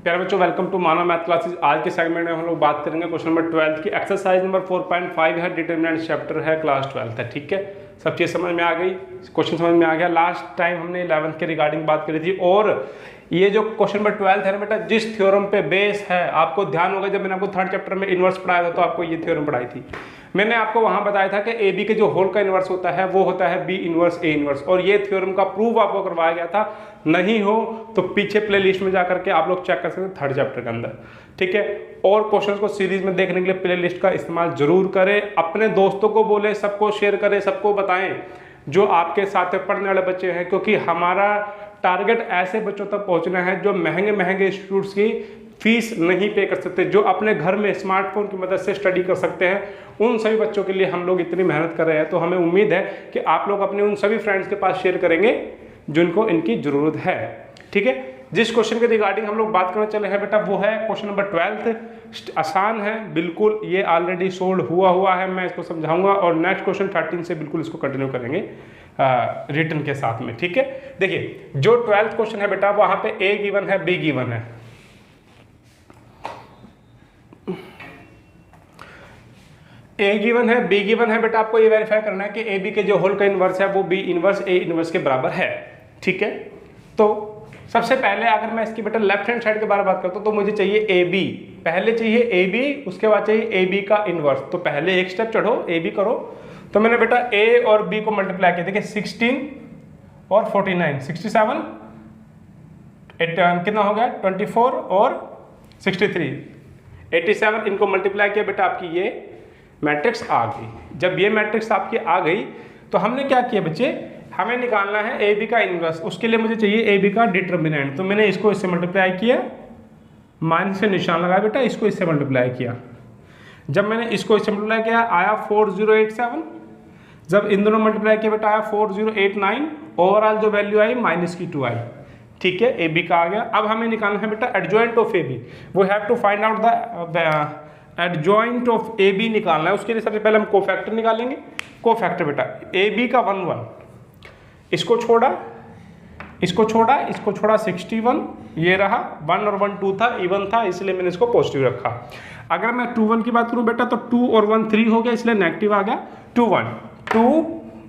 प्यारे बच्चों, welcome to Manav math classes. आज के सेगमेंट में हम लोग बात करेंगे क्वेश्चन नंबर 12 की। एक्सरसाइज नंबर 4.5 है, डिटरमिनेंट चैप्टर है, क्लास 12 है। ठीक है, सब चीज़ समझ में आ गई, क्वेश्चन समझ में आ गया। लास्ट टाइम हमने 11th के रिगार्डिंग बात करी थी, और ये जो क्वेश्चन नंबर 12 है ना बेटा, जिस थ्योरम पे बेस है, आपको ध्यान होगा जब मैंने आपको थर्ड चैप्टर में इन्वर्स पढ़ाया था तो आपको ये थ्योरम पढ़ाई थी। मैंने आपको वहां बताया था कि ए बी के जो होल का इन्वर्स होता है वो होता है बी इन्वर्स ए इन्वर्स, और ये थ्योरम का प्रूफ आपको करवाया गया था। नहीं हो तो पीछे प्लेलिस्ट में जाकर के आप लोग चेक कर सकते हैं थर्ड चैप्टर के अंदर। ठीक है, और क्वेश्चंस को सीरीज में देखने के लिए प्लेलिस्ट का इस्तेमाल जरूर करें, अपने दोस्तों को बोले, सबको शेयर करें, सबको बताएं जो आपके साथ पढ़ने वाले बच्चे हैं, क्योंकि हमारा टारगेट ऐसे बच्चों तक पहुंचना है जो महंगे महंगे इंस्टीट्यूट्स की फीस नहीं पे कर सकते, जो अपने घर में स्मार्टफोन की मदद से स्टडी कर सकते हैं। उन सभी बच्चों के लिए हम लोग इतनी मेहनत कर रहे हैं, तो हमें उम्मीद है कि आप लोग अपने उन सभी फ्रेंड्स के पास शेयर करेंगे जिनको इनकी जरूरत है। ठीक है, जिस क्वेश्चन के रिगार्डिंग हम लोग बात करने चले हैं बेटा, वो है क्वेश्चन नंबर 12। आसान है बिल्कुल, ये ऑलरेडी सोल्व हुआ है, मैं इसको समझाऊंगा, और नेक्स्ट क्वेश्चन 13 से बिल्कुल इसको कंटिन्यू करेंगे रिटर्न के साथ में। ठीक है, देखिए जो 12th क्वेश्चन है बेटा, वहां पे ए गिवन है, बी गिवन है। ए गिवन है, बी गिवन है बेटा, आपको ये वेरीफाई करना है कि ए बी के जो होल का इन्वर्स है वो बी इन्वर्स ए इन्वर्स के बराबर है। ठीक है, तो सबसे पहले अगर मैं इसकी बेटा लेफ्ट हैंड साइड के बारे में बात करता हूँ तो मुझे चाहिए ए बी, पहले चाहिए ए बी, उसके बाद चाहिए ए बी का इन्वर्स। तो पहले एक स्टेप चढ़ो, ए बी करो। तो मैंने बेटा ए और बी को मल्टीप्लाई किया, देखिए 16 और 49, 67 कितना हो गया, 24 और 63, 87। इनको मल्टीप्लाई किया बेटा, आपकी ये मैट्रिक्स आ गई। जब ये मैट्रिक्स आपकी आ गई तो हमने क्या किया बच्चे, हमें निकालना है ए बी का इन्वर्स। उसके लिए मुझे चाहिए ए बी का डिटरमिनेंट, तो मैंने इसको इससे मल्टीप्लाई किया, माइनस से निशान लगाया बेटा, इसको इससे मल्टीप्लाई किया। जब मैंने इसको इससे मल्टीप्लाई किया आया 4087, जब इन दोनों मल्टीप्लाई किया बेटा आया 4089, ओवरऑल जो वैल्यू आई माइनस की 2 आई। ठीक है, ए बी का आ गया। अब हमें निकालना है बेटा adjoint of A B, we have to find out the adjoint of A B निकालना है। उसके लिए सबसे पहले हम कोफैक्टर निकालेंगे। कोफैक्टर बेटा ए बी का 1 1, इसको छोड़ा, इसको छोड़ा, इसको छोड़ा, 61, ये रहा 1 और 1 2 था, इवन था, इसलिए मैंने इसको पॉजिटिव रखा। अगर मैं 2 1 की बात करूं बेटा तो 2 और 1 3 हो गया, इसलिए नेगेटिव आ गया। 2 1 2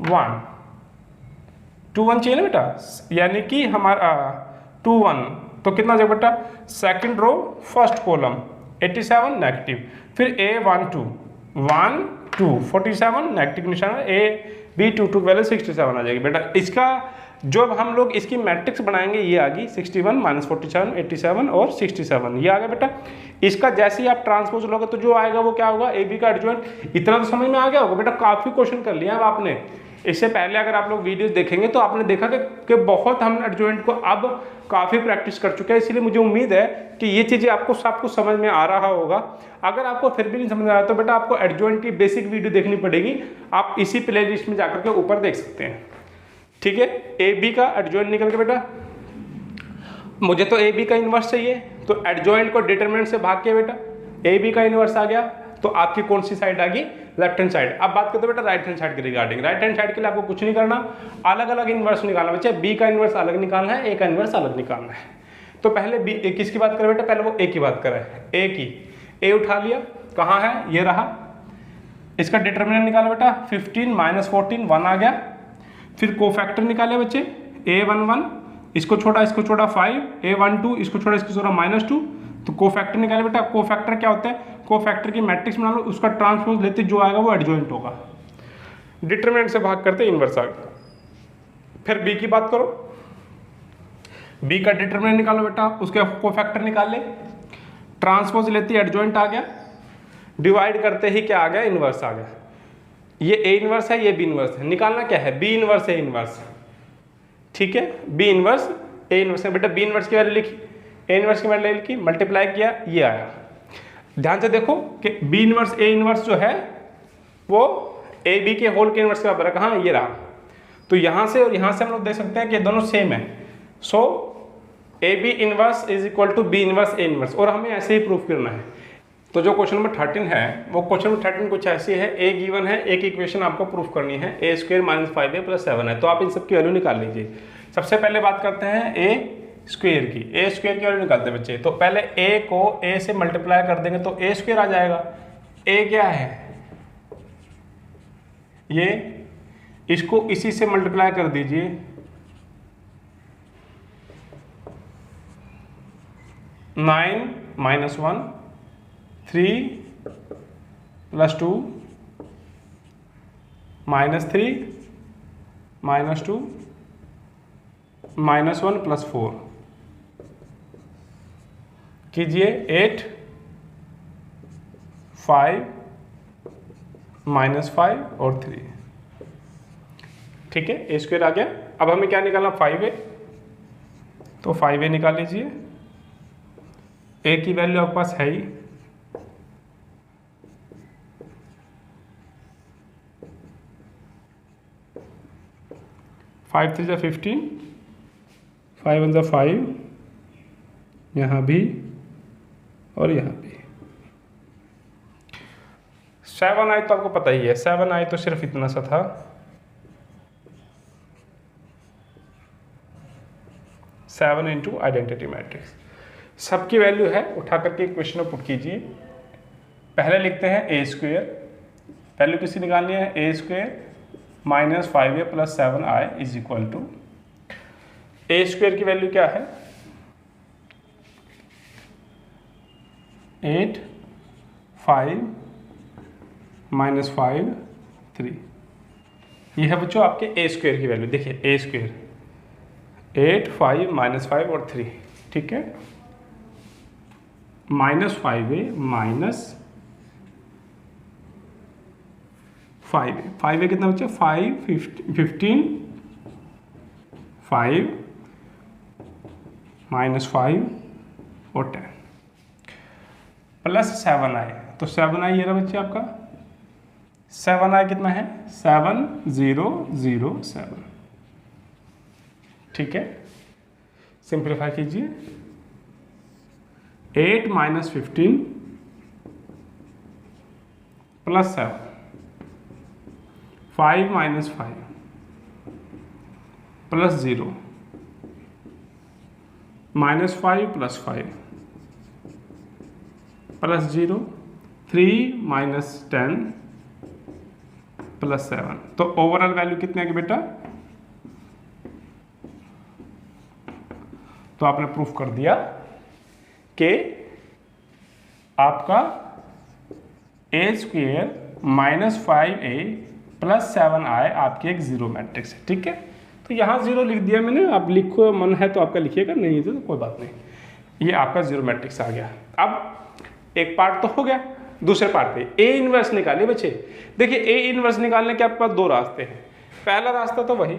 1 2 1 चाहिए ना बेटा, यानी कि हमारा 2 1 तो कितना जाएगा बेटा, second row first column 87 negative, फिर ए 1 2 1 2 47 नेगेटिव निशान, ए बी 2 2 वैल्यू 67 आ जाएगी बेटा। इसका जब हम लोग इसकी मैट्रिक्स बनाएंगे ये आ गई 61 माइनस 47 87 और 67, ये आ गया बेटा। इसका जैसे ही आप ट्रांसपोज लोगे तो जो आएगा वो क्या होगा, ए बी का एडजॉइंट। इतना तो समझ में आ गया होगा बेटा, काफी क्वेश्चन कर लिया अब आपने। इससे पहले अगर आप लोग वीडियोस देखेंगे तो आपने देखा कि बहुत हम एडजॉइंट को अब काफ़ी प्रैक्टिस कर चुके हैं, इसलिए मुझे उम्मीद है कि ये चीज़ें आपको सब कुछ समझ में आ रहा होगा। अगर आपको फिर भी नहीं समझ में आ रहा तो बेटा आपको एडजॉइंट की बेसिक वीडियो देखनी पड़ेगी, आप इसी प्लेलिस्ट में जाकर के ऊपर देख सकते हैं। ठीक है, ए बी का एडजॉइंट निकल के बेटा, मुझे तो ए बी का इन्वर्स चाहिए, तो एडजॉइंट को डिटरमिनेंट से भाग के बेटा ए बी का इन्वर्स आ गया, तो आपकी कौन सी साइड आ गई, लेफ्ट हैंड साइड। अब बात करते हैं बेटा राइट हैंड साइड के रिगार्डिंग। राइट हैंड साइड के लिए आपको कुछ नहीं करना, अलग अलग इन्वर्स निकालना बच्चे, बी का इन्वर्स अलग निकालना है, ए का इन्वर्स अलग निकालना है। तो पहले बी किसकी बात करें बेटा, पहले वो ए की बात करें, ए की, ए उठा लिया, कहाँ है, ये रहा। इसका डिटरमिनेंट निकाला बेटा, 15 माइनस 14 1 आ गया। फिर कोफैक्टर निकाले बच्चे, ए 1 1, इसको छोड़ा 5, ए 1 2, इसको छोड़ा -2, तो कोफैक्टर निकाले बेटा। कोफैक्टर क्या होता है, कोफैक्टर की मैट्रिक्स बना लो, उसका ट्रांसपोज लेते जो आएगा वो एडजॉइंट होगा। डिटरमिनेंट से भाग करते इन्वर्स आ गया। फिर बी की बात करो, बी का डिटरमिनेंट निकालो बेटा, उसके कोफैक्टर निकाल ले, ट्रांसपोज लेते एडजॉइंट आ गया, डिवाइड करते ही क्या आ गया, इन्वर्स आ गया। ये ए इन्वर्स है, ये बी इन्वर्स है, निकालना क्या है, बी इन्वर्स ए इन्वर्स। ठीक है, बी इन्वर्स ए इन्वर्स है बेटा, बी इन्वर्स की वैल्यू लिखी, ए इन्वर्स की वैल्यू लिखी, मल्टीप्लाई किया, ये आया। ध्यान से देखो कि बी इन्वर्स ए इन्वर्स जो है वो ए बी के होल के इन्वर्स के बराबर है, कहाँ, ये रहा। तो यहाँ से और यहाँ से हम लोग देख सकते हैं कि दोनों सेम है। So A B inverse is equal to B inverse A inverse, और हमें ऐसे ही प्रूफ करना है। तो जो क्वेश्चन नंबर 13 है वो क्वेश्चन नंबर 13 कुछ ऐसी है, ए गिवन है, एक इक्वेशन आपको प्रूफ करनी है, a² - 5a + 7 है, तो आप इन सब की वैल्यू निकाल लीजिए। सबसे पहले बात करते हैं ए स्क्वायर की, ए स्क्वायर की वैल्यू निकालते हैं बच्चे। तो पहले ए को ए से मल्टीप्लाई कर देंगे तो ए स्क्वायर आ जाएगा। ए क्या है, ये, इसको इसी से मल्टीप्लाई कर दीजिए, nine minus one, 3 plus 2 -3 -2 -1 plus 4 कीजिए, 8 5 -5 और 3। ठीक है, ए स्क्वायर आ गया। अब हमें क्या निकालना, 5a, तो 5a निकाल लीजिए। ए की वैल्यू आपके पास है ही, फाइव 3 × 15, 5 1 × 5, यहाँ भी और यहाँ भी। 7i तो आपको पता ही है, 7i तो सिर्फ इतना सा था, 7 इंटू आइडेंटिटी मैट्रिक्स। सबकी वैल्यू है, उठा करके इक्वेशन में पुट कीजिए। पहले लिखते हैं ए स्क्वायर, वैल्यू किसी निकालनी है, A square -5a + 7i is equal to, A square की वैल्यू क्या है, 8 5 -5 3। ये है बच्चों आपके ए स्क्वायर की वैल्यू। देखिए ए स्क्वायर 8 5 -5 और 3, ठीक है, -5a 5a कितना बच्चा, 5 15 5 -5 और 10 प्लस 7i। तो 7i ये रहा बच्चे आपका, 7i कितना है, 7007। ठीक है, सिंप्लीफाई कीजिए, 8 - 15 plus 7, 5 - 5 plus 0, -5 plus 5 plus 0, 3 - 10 plus 7। तो ओवरऑल वैल्यू कितने की बेटा, तो आपने प्रूफ कर दिया कि आपका ए स्क्वायर -5a + 7i आपकी एक जीरो मैट्रिक्स है। ठीक है, तो यहाँ जीरो लिख दिया मैंने, आप लिखो, मन है तो आपका लिखिएगा, नहीं तो कोई बात नहीं, ये आपका जीरो मैट्रिक्स आ गया। अब एक पार्ट तो हो गया, दूसरे पार्ट पे ए इनवर्स निकालिए बच्चे। देखिए ए इनवर्स निकालने के आपके पास दो रास्ते हैं। पहला रास्ता तो वही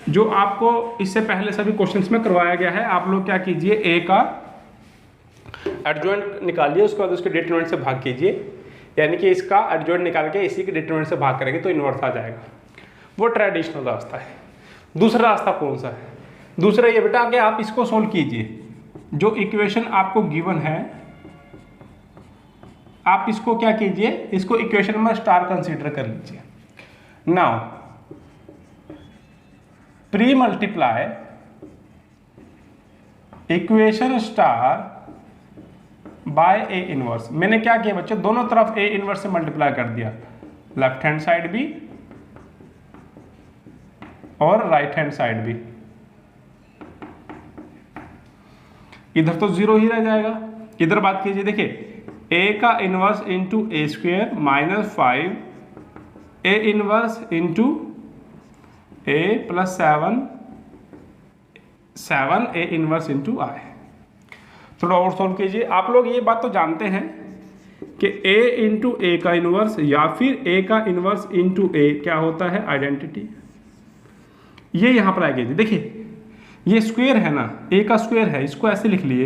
जो आपको इससे पहले सभी क्वेश्चंस में करवाया गया है। आप लोग क्या कीजिए, ए का एडजॉइंट निकालिए, उसके बाद उसके डिटरमिनेंट से भाग कीजिए, यानी कि इसका एडजॉइंट निकाल के इसी के डिटरमिनेंट से भाग करेंगे तो इन्वर्स आ जाएगा। वो ट्रेडिशनल रास्ता है। दूसरा रास्ता कौन सा है, दूसरा ये बेटा कि आप इसको सोल्व कीजिए, जो इक्वेशन आपको गिवन है आप इसको क्या कीजिए, इसको इक्वेशन में स्टार कंसीडर कर लीजिए। Now pre multiply equation star by A inverse. मैंने क्या किया बच्चों, दोनों तरफ ए इनवर्स से मल्टीप्लाई कर दिया, लेफ्ट हैंड साइड भी और राइट हैंड साइड भी। इधर तो जीरो ही रह जाएगा। इधर बात कीजिए, देखिए ए का inverse into A square -5 A inverse into A + 7 A inverse into I. थोड़ा और सॉल्व कीजिए। आप लोग ये बात तो जानते हैं कि ए इंटू ए का इनवर्स या फिर ए का इनवर्स इंटू ए क्या होता है, आइडेंटिटी। ये यहाँ पर आएगी। देखिए ये स्क्वायर है ना, ए का स्क्वायर है, इसको ऐसे लिख लिए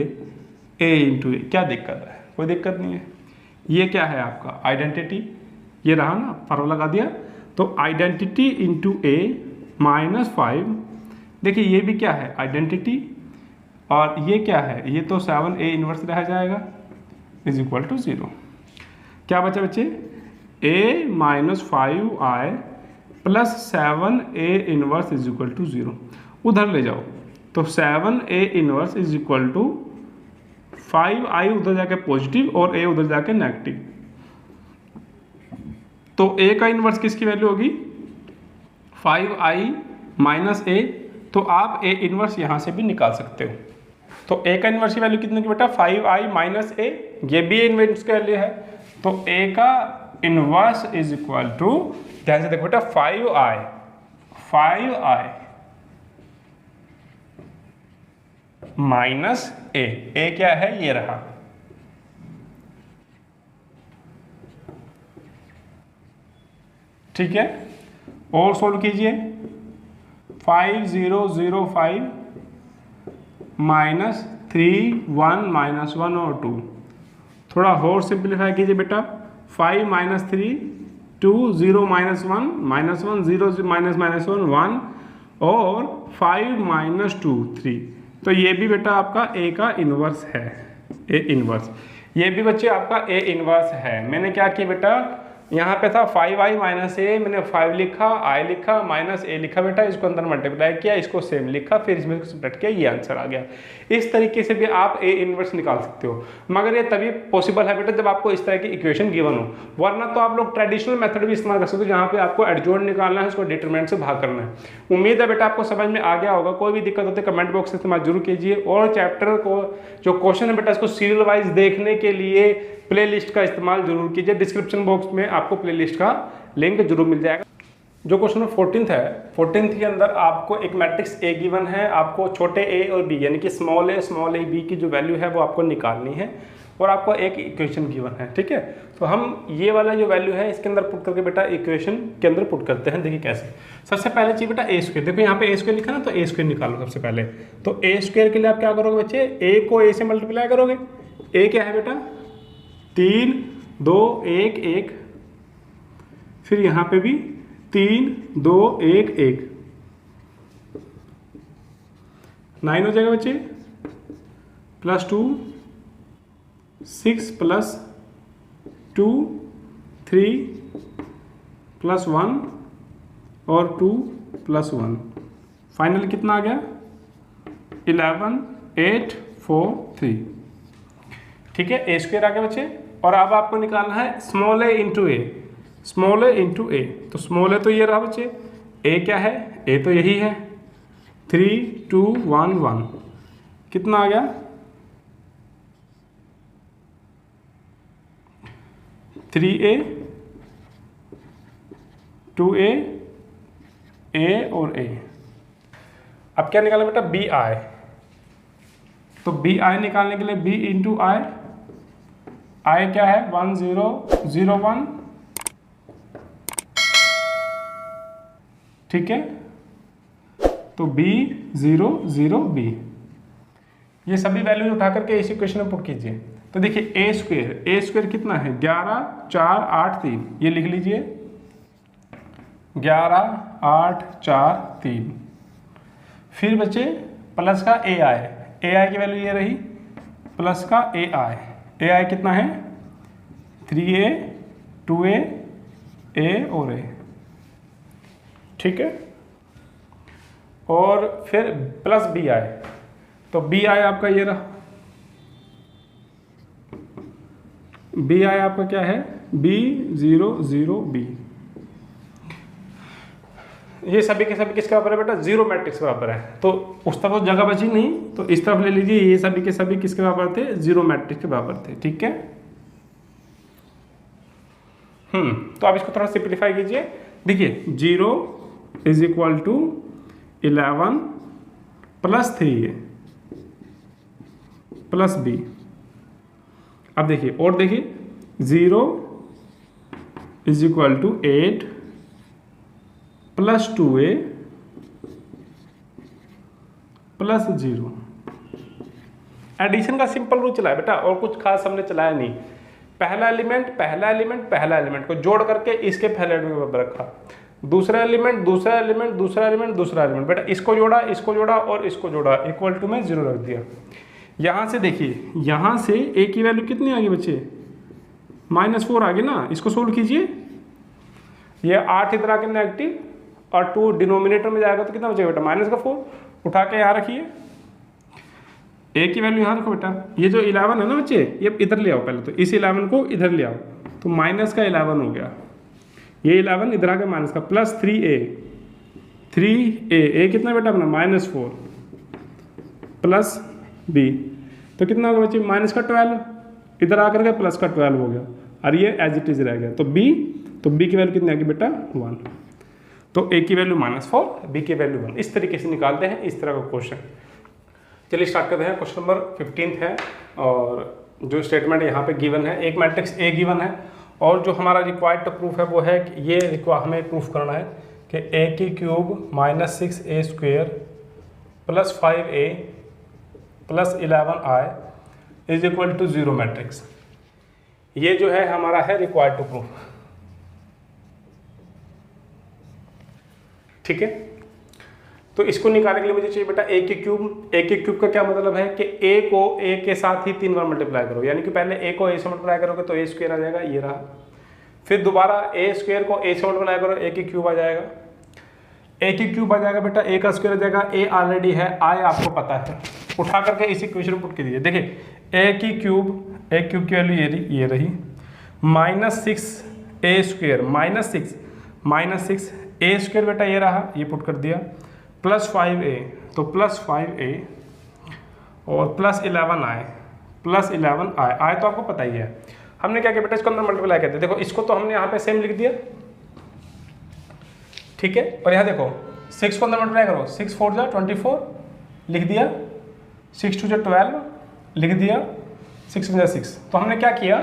ए इंटू ए, क्या दिक्कत है, कोई दिक्कत नहीं है। ये क्या है आपका आइडेंटिटी, ये रहा ना, फॉर्मूला लगा दिया। तो आइडेंटिटी इंटू ए -5, देखिए ये भी क्या है आइडेंटिटी, और ये क्या है, ये तो 7 ए इनवर्स रह जाएगा इज इक्वल टू 0। क्या बचा बच्चे, a - 5i + 7 A inverse is equal to 0। उधर ले जाओ, तो 7A inverse is equal to 5I उधर जाके पॉजिटिव और A उधर जाके नेगेटिव। तो A का इनवर्स किसकी वैल्यू होगी 5I माइनस A, तो आप A इनवर्स यहाँ से भी निकाल सकते हो। तो A का इनवर्स की वैल्यू कितनी होगी बेटा 5I माइनस A, ये भी A इनवर्स की वैल्यू है। तो A का इनवर्स इज इक्वल टू, ध्यान से देखो बेटा 5I माइनस A, A क्या है ये रहा। ठीक है, और सोल्व कीजिए 5005 माइनस 3 1 माइनस 1 और 2, थोड़ा और सिंप्लीफाई कीजिए बेटा 5 minus 3 2 0 minus 1 minus 1 0 minus minus 1 1 और 5 माइनस 2 3। तो ये भी बेटा आपका A का इन्वर्स है, A इन्वर्स। ये भी बच्चे आपका A इन्वर्स है। मैंने क्या किया बेटा, यहाँ पे था 5I माइनस A, मैंने 5 लिखा, I लिखा, माइनस A लिखा बेटा, इसको अंदर मल्टीप्लाई किया, इसको सेम लिखा, फिर इसमें सब्ट्रैक्ट किया, ये आंसर आ गया। इस तरीके से भी आप A इनवर्स निकाल सकते हो, मगर ये तभी पॉसिबल है बेटा जब आपको इस तरह की इक्वेशन गिवन हो, वरना तो आप लोग ट्रेडिशनल मेथड भी इस्तेमाल कर सकते हो, जहाँ पे आपको एडजॉइंट निकालना है, उसको डिटरमिनेंट से भाग करना है। उम्मीद है बेटा आपको समझ में आ गया होगा। कोई भी दिक्कत होती है कमेंट बॉक्स से इस्तेमाल जरूर कीजिए, और चैप्टर को जो क्वेश्चन है बेटा इसको सीरियल वाइज देखने के लिए प्लेलिस्ट का इस्तेमाल जरूर कीजिए। डिस्क्रिप्शन बॉक्स में आपको प्लेलिस्ट का लिंक जरूर मिल जाएगा। जो क्वेश्चन 14th है, 14th के अंदर आपको एक मैट्रिक्स ए गिवन है, आपको छोटे a और b यानी कि स्मॉल a b की जो वैल्यू है वो आपको निकालनी है, और आपको एक इक्वेशन गिवन है। ठीक है, तो हम ये वाला जो वैल्यू है इसके अंदर पुट करके बेटा इक्वेशन के अंदर पुट करते हैं। देखिए कैसे। सबसे पहले चाहिए बेटा ए स्क्वायर। देखो यहाँ पे ए स्क्वायर लिखा ना, तो ए स्क्वायर निकालो सबसे पहले। तो ए स्क्वायर के लिए आप क्या करोगे बच्चे, ए को ए से मल्टीप्लाई करोगे। ए क्या है बेटा 3 2 1 1, फिर यहाँ पे भी 3 2 1 1, 9 हो जाएगा बच्चे, प्लस 2 6 प्लस 2 3 प्लस 1 और 2 प्लस 1, फाइनल कितना आ गया 11 8 4 3। ठीक है, ए स्क्वायर आ गया बच्चे। और अब आपको निकालना है स्मॉल ए इंटू ए, स्मॉल ए इंटू ए। तो स्मॉल ए तो ये रहा बच्चे, ए क्या है, ए तो यही है 3 2 1 1, कितना आ गया 3a 2a a और a। अब क्या निकालना बेटा बी आई, तो बी आई निकालने के लिए b इंटू आई, आई क्या है 1 0 0 1। ठीक है, तो b 0 0 b, ये सभी वैल्यू उठा करके इस इक्वेशन में पुट कीजिए। तो देखिए ए स्क्वायर कितना है 11 4 8 3, ये लिख लीजिए 11 8 4 3। फिर बचे प्लस का ए आई की वैल्यू ये रही, प्लस का ए आई कितना है 3a 2a a और a। ठीक है, और फिर प्लस बी आई, तो बी आई आपका ये रहा, बी आई आपका क्या है b 0 0 b। ये सभी के सभी किसके बराबर है बेटा, जीरो मैट्रिक्स बराबर है। तो उस तरफ जगह बची नहीं, तो इस तरफ ले लीजिए, ये सभी के सभी किसके बराबर थे, जीरो मैट्रिक्स के बराबर थे। ठीक है, तो आप इसको थोड़ा सिंप्लीफाई कीजिए। देखिए 0 is equal to 11 plus 3a plus b। अब देखिए, और देखिए 0 is equal to 8 plus 2a plus 0। Addition का सिंपल रूल चलाया बेटा, और कुछ खास हमने चलाया नहीं। पहला एलिमेंट को जोड़ करके इसके पहले एलिमेंट के बराबर रखा, दूसरा एलिमेंट बेटा इसको जोड़ा और इसको जोड़ा, इक्वल टू में 0 रख दिया। यहाँ से देखिए, यहाँ से a की वैल्यू कितनी आ गई बच्चे, -4 आ गई ना। इसको सोल्व कीजिए, ये 8 इधर आके नेगेटिव और 2 डिनोमिनेटर में जाएगा तो कितना बचेगा बेटा -4, उठा के यहाँ रखिए, ए की वैल्यू यहाँ रखो बेटा। ये जो 11 है ना बच्चे, ये इधर ले आओ पहले, तो इस 11 को इधर ले आओ, तो माइनस का 11 हो गया, ये 11 इधर आ गया माइनस का, प्लस 3a, 3a कितना बेटा अपना -4 प्लस b, तो कितना होगा बच्चे माइनस का 12, इधर आकर के प्लस का 12 हो गया, और ये एज इट इज रह गया। तो b की वैल्यू कितनी आ गई बेटा 1, तो a की वैल्यू -4, b की वैल्यू 1। इस तरीके से निकालते हैं इस तरह का क्वेश्चन। चलिए स्टार्ट करते हैं। क्वेश्चन नंबर 15 है, और जो स्टेटमेंट यहाँ पे गिवन है, एक मैट्रिक्स A गिवन है, और जो हमारा रिक्वायर्ड प्रूफ है वो है कि ये हमें प्रूफ करना है कि a³ -6a² + 5a + 11i = 0 matrix. ये जो है हमारा है रिक्वायर्ड प्रूफ। ठीक है, तो इसको निकालने के लिए मुझे चाहिए बेटा a³ का क्या मतलब है कि a को a के साथ ही 3 बार मल्टीप्लाई करो, यानी कि पहले a को a से मल्टीप्लाई करोगे तो a² आ जाएगा, ये रहा। फिर दोबारा a² को a से मल्टीप्लाई करो, a³ आ जाएगा, a³ आ जाएगा बेटा, a का स्क्वायर आ जाएगा, a ऑलरेडी है, i आपको पता है, उठा करके इस इक्वेशन में पुट कीजिए। देखिए a³ की वैल्यू ये रही -6a² -6 बेटा ये रहा, ये पुट कर दिया, + 5a, तो +5a और +11i i तो आपको पता ही है। हमने क्या किया बेटा, इसको अंदर मल्टीप्लाई करते हैं। देखो इसको तो हमने यहाँ पे सेम लिख दिया, ठीक है, और यहाँ देखो 6 को अंदर मल्टीप्लाई करो, 6 4 जा 24 लिख दिया, 6 2 जा 12 लिख दिया, 6 1 जा 6। तो हमने क्या किया,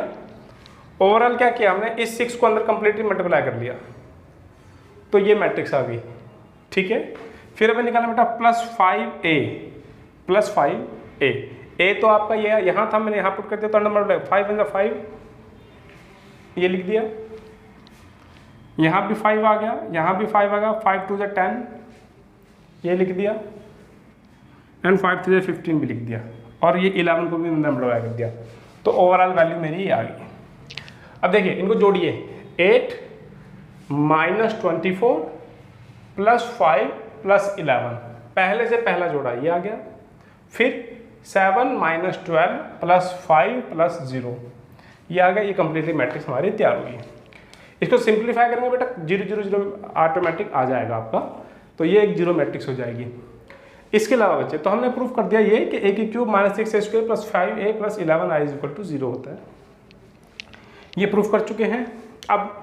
ओवरऑल क्या किया हमने, इस 6 को अंदर कंप्लीटली मल्टीप्लाई कर लिया, तो ये मैट्रिक्स आ गई। ठीक है, फिर हमें निकालना बेटा +5a a तो आपका ये यहाँ था, मैंने यहाँ पुट कर दिया, तो अंडर मल्टीप्लाई 5 1 जा 5 ये लिख दिया, यहाँ भी 5 आ गया, यहाँ भी 5 आ गया, 5 2 जा 10 ये लिख दिया, एंड 5 3 जा 15 भी लिख दिया, और ये 11 को भी अंदर मल्टीप्लाई कर दिया। तो ओवरऑल वैल्यू मेरी ये आ गई। अब देखिए इनको जोड़िए, 8 -24 + 5 + 11, पहले से पहला जोड़ा ये आ गया, फिर 7 -12 + 5 + 0 ये आ गया, ये कंप्लीटली मैट्रिक्स हमारी तैयार हुई। इसको सिंप्लीफाई करेंगे बेटा 0 0 0 ऑटोमेटिक आ जाएगा आपका, तो ये एक 0 मैट्रिक्स हो जाएगी। इसके अलावा बच्चे तो हमने प्रूफ कर दिया ये कि a³ -6a² + 5a + 11i = 0 होता है, ये प्रूफ कर चुके हैं। अब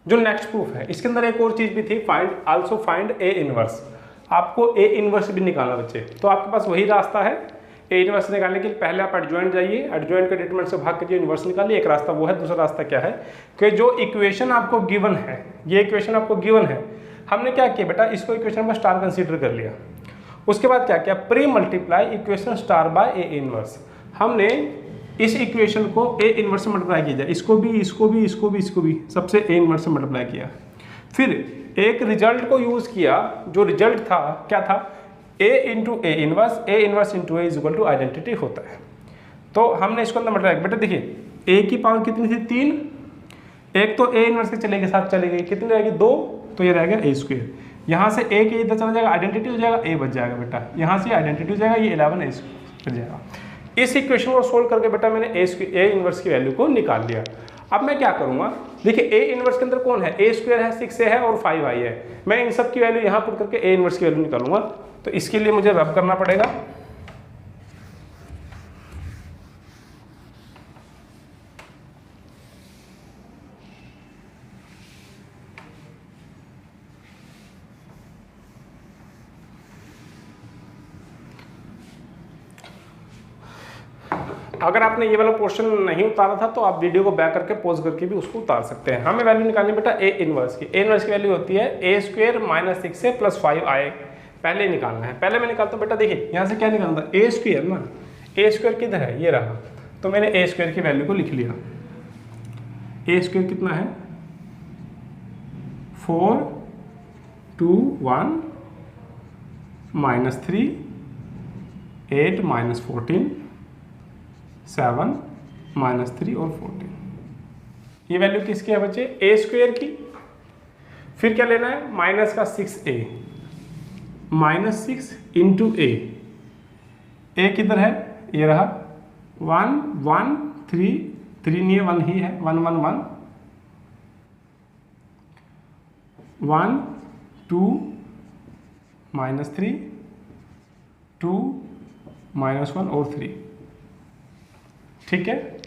जो नेक्स्ट प्रूफ है इसके अंदर एक और चीज़ भी थी, फाइंड a इनवर्स। आपको a इनवर्स भी निकालना बच्चे, तो आपके पास वही रास्ता है। a इनवर्स निकालने के लिए पहले आप एडजॉइंट जाइए, एडजॉइंट के डिटरमिनेंट से भाग कीजिए, इनवर्स निकालिए, एक रास्ता वो है। दूसरा रास्ता क्या है कि जो इक्वेशन आपको गिवन है, ये इक्वेशन आपको गिवन है, हमने क्या किया बेटा, इसको इक्वेशन में स्टार कंसीडर कर लिया। उसके बाद क्या किया, pre multiply equation star by a inverse. हमने इस इक्वेशन को a इनवर्स से मल्टीप्लाई किया जाए, इसको भी सबसे a इनवर्स से मल्टीप्लाई किया। फिर एक रिजल्ट को यूज़ किया, जो रिजल्ट था क्या था, a × a inverse × a = identity होता है। तो हमने इसको अंदर मल्टीप्लाई, बेटा देखिए a की पावर कितनी थी 3, एक तो a इनवर्स के चले के साथ चली गई, कितनी रहेगी 2, तो ये रहेगा a²। यहाँ से a के इधर चला जाएगा, आइडेंटिटी हो जाएगा, a बच जाएगा बेटा, यहाँ से आइडेंटिटी हो जाएगा, ये 11 a² बच जाएगा। इस इक्वेशन को सोल्व करके बेटा मैंने a इनवर्स की वैल्यू को निकाल लिया। अब मैं क्या करूंगा, देखिए a इनवर्स के अंदर कौन है, a² है, 6a है और 5i है। मैं इन सब की वैल्यू यहाँ पुट करके a इनवर्स की वैल्यू निकालूंगा, तो इसके लिए मुझे रब करना पड़ेगा। अगर आपने ये वाला पोर्शन नहीं उतारा था तो आप वीडियो को बैक करके पॉज करके भी उसको उतार सकते हैं। हमें वैल्यू निकालनी बेटा a इनवर्स की। a इनवर्स की वैल्यू होती है a² -6a + 5i। पहले निकालना है, पहले मैं निकालता हूँ बेटा, देखिए यहाँ से क्या निकालना था, a² ना, a² किधर है, ये रहा, तो मैंने a² की वैल्यू को लिख लिया। a² कितना है 4 2 1 -3 8 -14 7 -3 और 14, ये वैल्यू किसकी है बच्चे, a² की। फिर क्या लेना है, माइनस का 6a, -6 इंटू ए किधर है, ये रहा 1 1 3 3 नहीं है 1 ही है 1 1 1 1 2 -3 2 -1 और 3, ठीक है।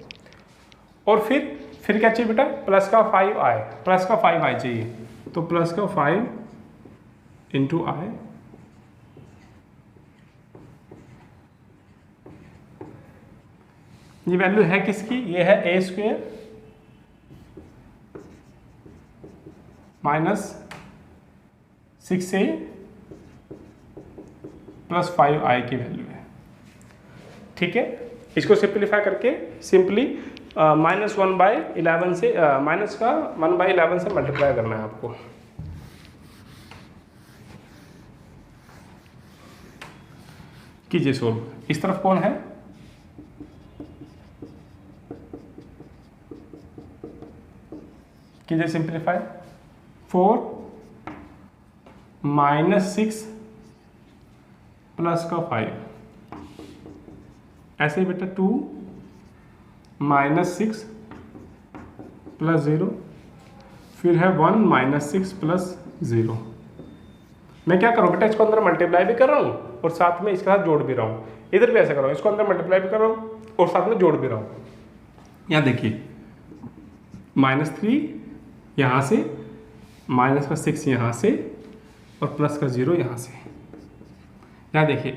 और फिर क्या चाहिए बेटा, प्लस का 5 आए, प्लस का 5 आए चाहिए, तो प्लस का 5 इंटू आए, ये वैल्यू है किसकी, ये है ए स्क्वेयर -6a प्लस 5i की वैल्यू है, ठीक है। इसको सिंप्लीफाई करके सिंपली -1/11 से माइनस का 1/11 से मल्टीप्लाई करना है आपको। कीजिए सोल्व, इस तरफ कौन है, कीजिए सिंप्लीफाई, 4 -6 प्लस का 5, ऐसे ही बेटा 2 -6 प्लस 0, फिर है 1 -6 प्लस 0। मैं क्या करूँ बेटा, इसको अंदर मल्टीप्लाई भी कर रहा हूँ और साथ में इसके साथ जोड़ भी रहा हूँ, इधर भी ऐसे कर रहा हूँ, इसको अंदर मल्टीप्लाई भी कर रहा हूँ और साथ में जोड़ भी रहा हूँ। यहाँ देखिए -3 यहाँ से, -6 यहाँ से और प्लस का 0 यहाँ से। यहाँ देखिए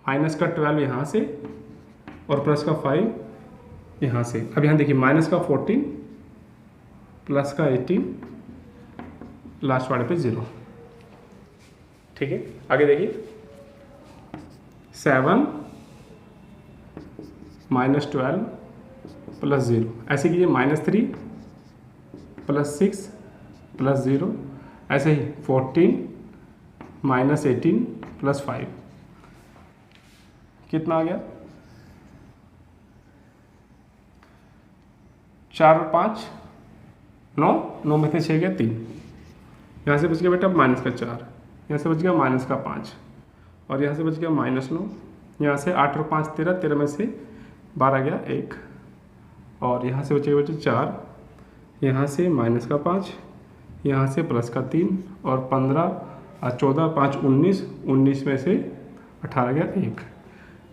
8 का 12 यहाँ से और प्लस का 5 यहाँ से। अब यहाँ देखिए का 14 प्लस का 18 लास्ट वाले पे 0, ठीक है। आगे देखिए 7 -12 प्लस 0, ऐसे कीजिए -3 प्लस 6 प्लस 0, ऐसे ही 14 -18 प्लस 5, कितना आ गया, 4 और 5 9, 9 में से 6 गया 3, यहाँ से बच गया बेटा -4, यहाँ से बच गया -5 और यहाँ से बच गया -9, यहाँ से 8 और 5 13, 13 में से 12 गया 1 और यहाँ से बचेगा बेटा 4, यहाँ से -5, यहाँ से प्लस का 3 और 15 और 14 5 19, 19 में से 18 गया 1।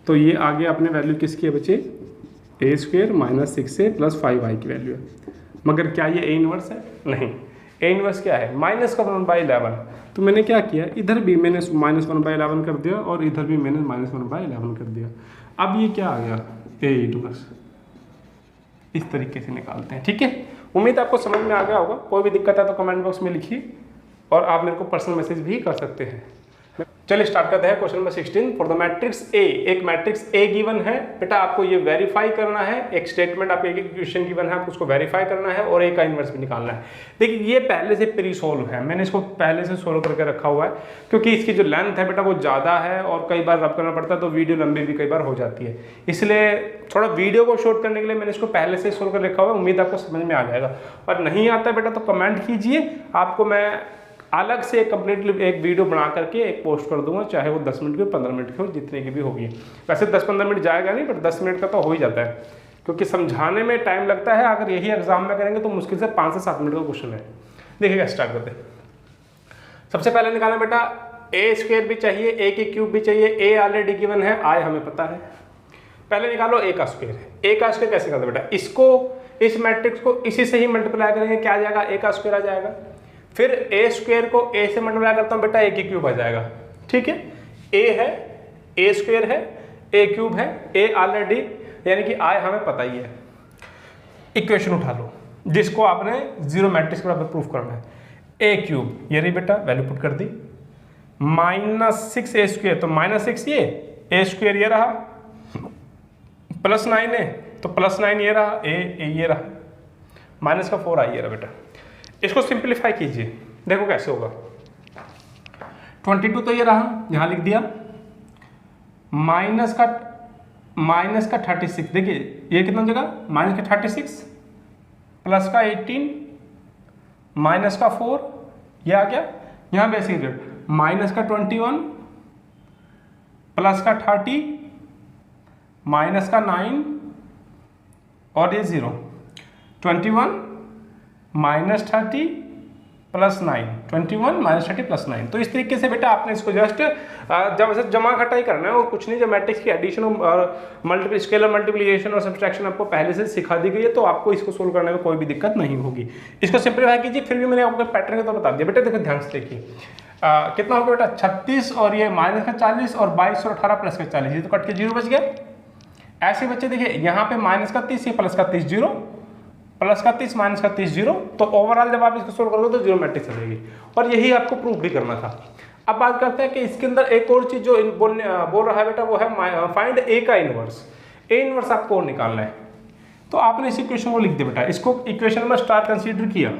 तो ये आगे अपने वैल्यू किसकी है बच्चे, ए स्क्वेयर -6a प्लस 5i की वैल्यू है। मगर क्या ये ए इनवर्स है, नहीं। ए इनवर्स क्या है, -1/11। तो मैंने क्या किया, इधर भी मैंने -1/11 कर दिया और इधर भी मैंने -1/11 कर दिया। अब ये क्या आ गया, ए इनवर्स। इस तरीके से निकालते हैं, ठीक है। उम्मीद आपको समझ में आ गया होगा। कोई भी दिक्कत है तो कमेंट बॉक्स में लिखिए और आप मेरे को पर्सनल मैसेज भी कर सकते हैं। चलिए स्टार्ट करते हैं question number 16 for the matrix A. एक मैट्रिक्स ए गिवन है बेटा, आपको ये वेरीफाई करना है। एक स्टेटमेंट आपको एक इक्वेशन गिवन है, आपको उसको वेरीफाई करना है और ए का इनवर्स भी निकालना है। देखिए ये पहले से प्री सोल्व है, मैंने इसको पहले से सोल्व करके रखा हुआ है क्योंकि इसकी जो लेंथ है बेटा वो ज़्यादा है और कई बार रब करना पड़ता है तो वीडियो लंबी भी कई बार हो जाती है, इसलिए थोड़ा वीडियो को शॉर्ट करने के लिए मैंने इसको पहले से सोल्व कर रखा हुआ है। उम्मीद आपको समझ में आ जाएगा और नहीं आता है बेटा तो कमेंट कीजिए, आपको मैं अलग से कंप्लीटली एक वीडियो बना करके एक पोस्ट कर दूंगा, चाहे वो 10 मिनट की 15 मिनट की हो, जितने की भी होगी। वैसे 10-15 मिनट जाएगा नहीं, बट 10 मिनट का तो हो ही जाता है क्योंकि समझाने में टाइम लगता है। अगर यही एग्जाम में करेंगे तो मुश्किल से 5 से 7 मिनट का क्वेश्चन है। देखिएगा स्टार्ट करते हैं। सबसे पहले निकालना बेटा ए स्क्वायर भी चाहिए, ए की क्यूब भी चाहिए। ए ऑलरेडी गिवन है, आई हमें पता है। पहले निकालो ए का स्क्वायर। ए का स्क्वायर कैसे करते बेटा, इसको इस मैट्रिक्स को इसी से ही मल्टीप्लाई करेंगे, क्या आ जाएगा, ए का स्क्वायर आ जाएगा। फिर ए स्क्वायर को ए से मल्टीप्लाई करता हूँ बेटा, ए की क्यूब आ जाएगा, ठीक है। ए है, ए स्क्वायर है, ए क्यूब है, ए ऑलरेडी यानी कि आई हमें पता ही है। इक्वेशन उठा लो जिसको आपने जीरो मैट्रिक्स के बराबर प्रूफ करना है। ए क्यूब ये रही बेटा, वैल्यू पुट कर दी, -6 ए स्क्वायर तो -6 ये, ए स्क्वायर ये रहा, +9 है तो +9 ये रहा, ए ये रहा, -4 आई ये रहा बेटा। इसको सिंप्लीफाई कीजिए, देखो कैसे होगा। 22 तो ये रहा, यहां लिख दिया, माइनस का 36, देखिए ये कितना जगह, -36 +18 -4 ये आ गया। यहाँ बेसिक रेट माइनस का 21 प्लस का 30 माइनस का 9 और ये 0, 21 माइनस 30 प्लस 9, 21 माइनस 30 प्लस 9। तो इस तरीके से बेटा आपने इसको जस्ट जब जमा घटाई करना है और कुछ नहीं। जब मैट्रिक्स की एडिशन और स्केलर मल्टीप्लिकेशन और सब्सट्रैक्शन आपको पहले से सिखा दी गई है, तो आपको इसको सोल्व करने में कोई भी दिक्कत नहीं होगी। इसको सिंप्लीफाई कीजिए। फिर भी मैंने आपको पैटर्न का तो बता दिया बेटा। देखो ध्यान से देखिए कितना होगा बेटा, 36 और ये माइनस का 40 और 22 और 18 प्लस का 40, ये तो कट के 0 बच गया। ऐसे बच्चे देखिए यहाँ पे माइनस का 30 प्लस का 30 0, प्लस का 30 माइनस का 30 0। तो ओवरऑल जब आप इसको सोल्व करोगे तो 0 मैट्रिक्स आ जाएगी। और यही आपको प्रूफ भी करना था। अब बात करते हैं कि इसके अंदर एक और चीज जो बोल रहा है बेटा, वो है फाइंड ए का इनवर्स। ए इनवर्स आपको और निकालना है। तो आपने इस इक्वेशन को लिख दिया बेटा। इसको इक्वेशन में स्टार कंसीडर किया।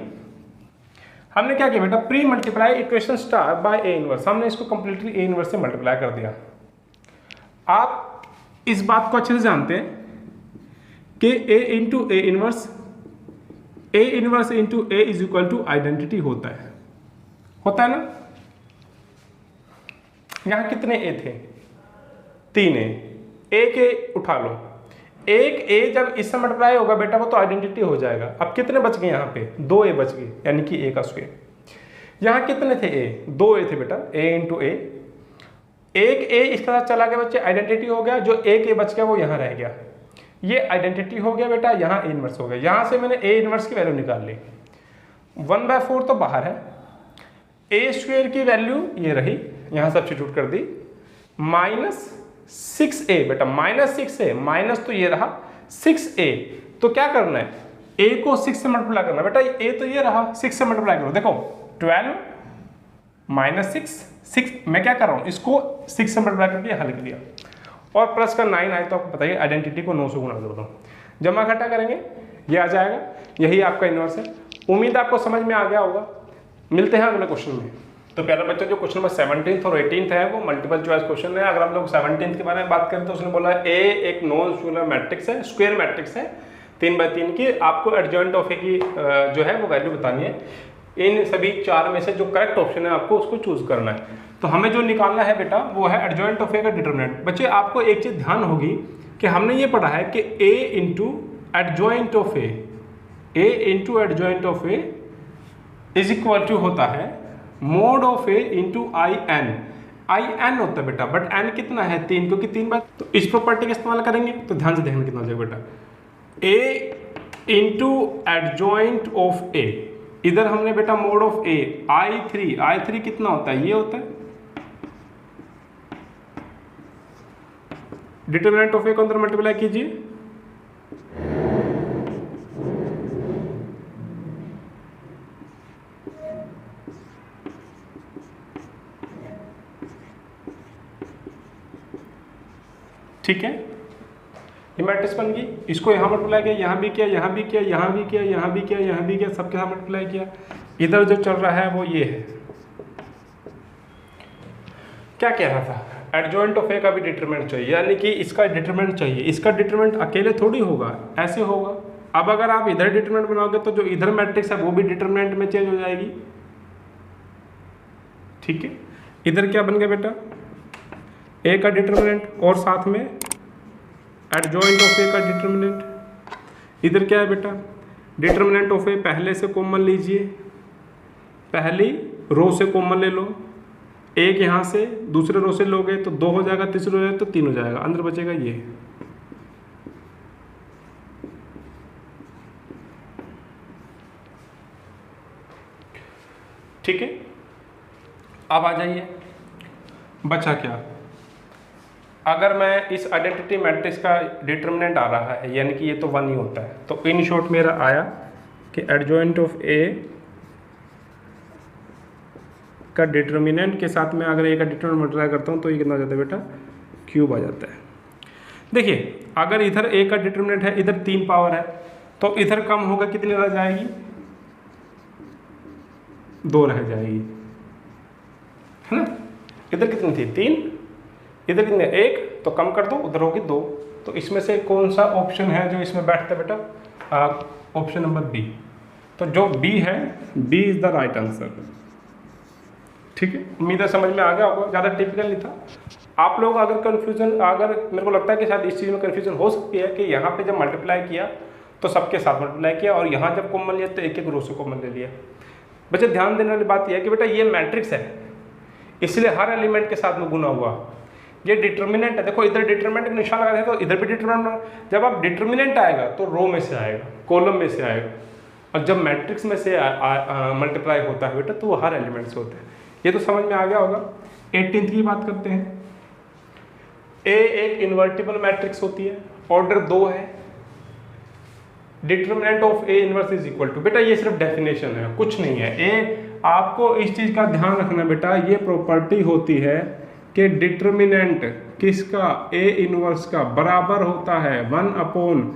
हमने क्या किया बेटा, pre multiply equation star by A inverse. हमने इसको कंप्लीटली ए इनवर्स से मल्टीप्लाई कर दिया। आप इस बात को अच्छे से जानते हैं कि A into A inverse into A is equal to identity होता है ना। यहां कितने ए थे, 3 ए के उठा लो। एक ए जब इससे मल्टीप्लाई होगा बेटा वो तो आइडेंटिटी हो जाएगा। अब कितने बच गए यहाँ पे, 2 ए बच गए, यानी कि ए का स्क्वायर। यहाँ कितने थे ए, 2 ए थे बेटा, ए इंटू ए। एक ए इसके साथ चला गया बच्चे, आइडेंटिटी हो गया। जो एक ए बच गया वो यहाँ रह गया, ये आइडेंटिटी हो गया बेटा। यहाँ ए इनवर्स हो गया। यहाँ से मैंने ए इनवर्स की वैल्यू निकाल ली। 1/4 तो बाहर है, ए स्क्वायर की वैल्यू ये रही, यहाँ सब्स्टिट्यूट कर दी। -6a बेटा, -6a, माइनस तो ये रहा 6a। तो क्या करना है, a को 6 से मल्टीप्लाई करना बेटा। a तो ये रहा, 6 से मल्टीप्लाई करो। देखो 12 -6 मैं क्या कर रहा हूँ, इसको 6 से मल्टीप्लाई करके यहाँ लिख दिया। और प्लस का 9 आए तो आपको बताइए, आइडेंटिटी को 9 से गुणा कर दो, जमा घटा करेंगे ये आ जाएगा। यही आपका इनवर्स है। उम्मीद आपको समझ में आ गया होगा। मिलते हैं अगले क्वेश्चन में। तो प्यारे बच्चों, जो क्वेश्चन नंबर 17 और 18 है वो मल्टीपल चॉइस क्वेश्चन है। अगर हम लोग 17 के बारे में बात करें तो उसने बोला ए एक नॉन स्केलर मैट्रिक्स है, स्क्वायर मैट्रिक्स है 3/3 की। आपको एडजॉइंट ऑफ ए की जो है वो वैल्यू बतानी है। इन सभी 4 में से जो करेक्ट ऑप्शन है आपको उसको चूज करना है। तो हमें जो निकालना है बेटा वो है एडजॉइंट ऑफ ए का डिटरमिनेंट। बच्चे आपको एक चीज ध्यान होगी कि हमने ये पढ़ा है कि A into adjoint of A is equal to होता है mod of A into I N होता है बेटा। बट एन कितना है, 3, क्योंकि 3 बार। तो इस प्रॉपर्टी का इस्तेमाल करेंगे तो ध्यान से देखना कितना हो जाएगा बेटा। ए इंटू एडजॉइंट ऑफ ए, इधर हमने बेटा मोड ऑफ ए I3 कितना होता है, ये होता है। डिटरमिनेंट ऑफ ए को अंदर मल्टीप्लाई कीजिए, ठीक है। ये मैट्रिक्स बन गई। इसको यहाँ मल्टीप्लाई किया, यहाँ भी किया, यहाँ भी किया, यहाँ भी किया, यहाँ भी किया, यहाँ भी किया, सबके साथ मल्टीप्लाई किया। इधर जो चल रहा है वो ये है। क्या कह रहा था, एडजॉइंट ऑफ ए का भी डिटरमिनेंट चाहिए, यानी कि इसका डिटरमिनेंट चाहिए। इसका डिटरमिनेंट अकेले थोड़ी होगा, ऐसे होगा। अब अगर आप इधर डिटरमिनेंट बनाओगे तो जो इधर मैट्रिक्स है वो भी डिटरमिनेंट में चेंज हो जाएगी, ठीक है। इधर क्या बन गया बेटा, ए का डिटरमिनेंट और साथ में एडजॉइंट ऑफ ए का डिटरमिनेंट। इधर क्या है बेटा, डिटरमिनेंट ऑफ ए पहले से कॉमन लीजिए, पहली रो से कॉमन ले लो। एक यहाँ से दूसरे रो से लोगे तो 2 हो जाएगा, तीसरे रो तो 3 हो जाएगा, अंदर बचेगा ये। ठीक है। अब आ जाइए, बचा क्या, अगर मैं इस आइडेंटिटी मैट्रिक्स का डिटरमिनेंट आ रहा है, यानी कि ये तो 1 ही होता है। तो इन शॉर्ट मेरा आया कि एडजॉइंट ऑफ ए का डिटरमिनेंट के साथ में अगर ए का डिटरमिनेंट मल्टीप्लाई करता हूँ तो ये कितना आ जाता है बेटा, क्यूब आ जाता है। देखिए अगर इधर ए का डिटरमिनेंट है, इधर 3 पावर है, तो इधर कम होगा, कितनी रह जाएगी, 2 रह जाएगी, है ना। इधर कितनी थी, 3, इधर कितने 1, तो कम कर दो, उधर होगी 2। तो इसमें से कौन सा ऑप्शन है जो इसमें बैठता है बेटा, ऑप्शन नंबर बी। तो जो बी है, B is the right answer, ठीक है, उम्मीद है समझ में आ गया होगा, ज़्यादा टिपिकल नहीं था। आप लोग अगर कन्फ्यूजन, अगर मेरे को लगता है कि शायद इस चीज़ में कन्फ्यूजन हो सकती है कि यहाँ पे जब मल्टीप्लाई किया तो सबके साथ मल्टीप्लाई किया और यहाँ जब कॉमन लिया तो एक एक रो से कॉमन ले लिया। बच्चे ध्यान देने वाली बात यह है कि बेटा ये मैट्रिक्स है, इसलिए हर एलिमेंट के साथ में गुना हुआ। ये डिटर्मिनेंट है, देखो इधर डिटर्मिनेंट का निशान लगा है तो इधर भी डिटर्मिनेंट, जब आप डिटर्मिनेंट आएगा तो रो में से आएगा, कॉलम में से आएगा, और जब मैट्रिक्स में से मल्टीप्लाई होता है बेटा तो वो हर एलिमेंट से होता है। ये तो समझ में आ गया होगा। 18th की बात करते हैं। ए एक इन्वर्टिबल मैट्रिक्स होती है, ऑर्डर 2 है, determinant of A inverse is equal to, बेटा ये सिर्फ डेफिनेशन है, कुछ नहीं है। ए आपको इस चीज का ध्यान रखना बेटा, ये प्रॉपर्टी होती है कि डिटर्मिनेंट किसका, ए इनवर्स का बराबर होता है 1 upon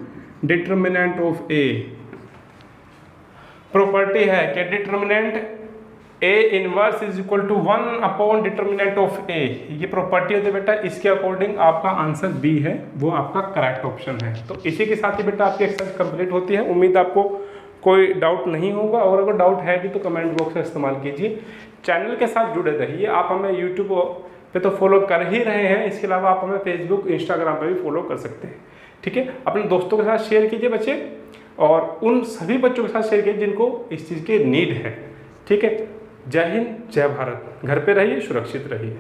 determinant of A. Property है कि determinant A inverse is equal to 1 upon determinant of A, ये प्रॉपर्टी होती है बेटा। इसके अकॉर्डिंग आपका आंसर बी है, वो आपका करेक्ट ऑप्शन है। तो इसी के साथ ही बेटा आपकी एक्सरसाइज कंप्लीट होती है। उम्मीद आपको कोई डाउट नहीं होगा, और अगर डाउट है भी तो कमेंट बॉक्स का इस्तेमाल कीजिए। चैनल के साथ जुड़े रहिए। आप हमें यूट्यूब पे तो फॉलो कर ही रहे हैं, इसके अलावा आप हमें फेसबुक इंस्टाग्राम पे भी फॉलो कर सकते हैं। ठीक है, अपने दोस्तों के साथ शेयर कीजिए बच्चे, और उन सभी बच्चों के साथ शेयर कीजिए जिनको इस चीज़ की नीड है। ठीक है, जय हिंद, जय भारत। घर पे रहिए, सुरक्षित रहिए।